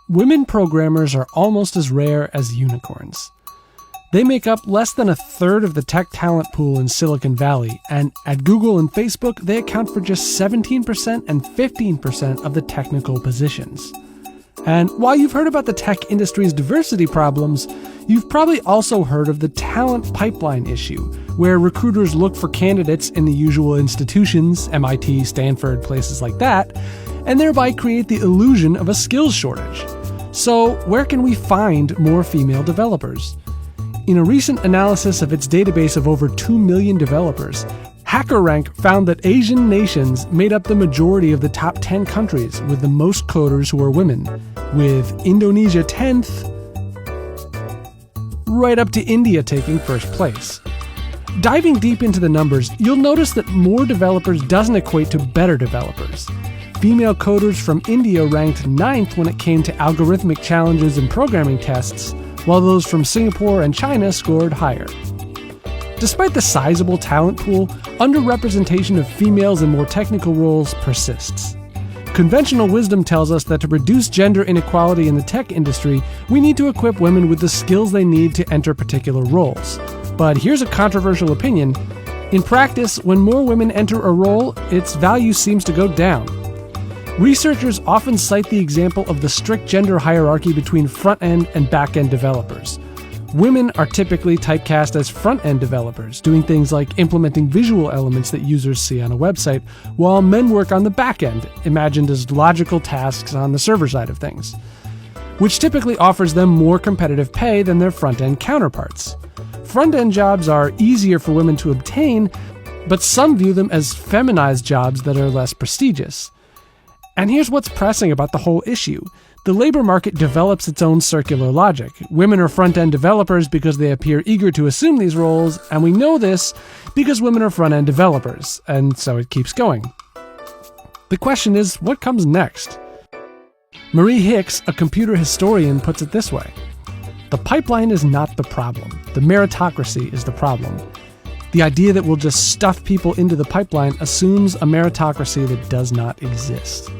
women programmers are almost as rare as unicorns. They make up less than a third of the tech talent pool in Silicon Valley, and at Google and Facebook, they account for just 17% and 15% of the technical positions. And while you've heard about the tech industry's diversity problems, you've probably also heard of the talent pipeline issue, where recruiters look for candidates in the usual institutions, MIT, Stanford, places like that, and thereby create the illusion of a skills shortage. So, where can we find more female developers? In a recent analysis of its database of over 2 million developers, HackerRank found that Asian nations made up the majority of the top 10 countries with the most coders who are women, with Indonesia 10th, right up to India taking first place. Diving deep into the numbers, you'll notice that more developers doesn't equate to better developers. Female coders from India ranked 9th when it came to algorithmic challenges and programming tests, while those from Singapore and China scored higher. Despite the sizable talent pool, underrepresentation of females in more technical roles persists. Conventional wisdom tells us that to reduce gender inequality in the tech industry, we need to equip women with the skills they need to enter particular roles. But here's a controversial opinion. In practice, when more women enter a role, its value seems to go down. Researchers often cite the example of the strict gender hierarchy between front-end and back-end developers. Women are typically typecast as front-end developers, doing things like implementing visual elements that users see on a website, while men work on the back-end, imagined as logical tasks on the server side of things, which typically offers them more competitive pay than their front-end counterparts. Front-end jobs are easier for women to obtain, but some view them as feminized jobs that are less prestigious. And here's what's pressing about the whole issue. The labor market develops its own circular logic. Women are front-end developers because they appear eager to assume these roles, and we know this because women are front-end developers, and so it keeps going. The question is, what comes next? Marie Hicks, a computer historian, puts it this way. The pipeline is not the problem. The meritocracy is the problem. The idea that we'll just stuff people into the pipeline assumes a meritocracy that does not exist.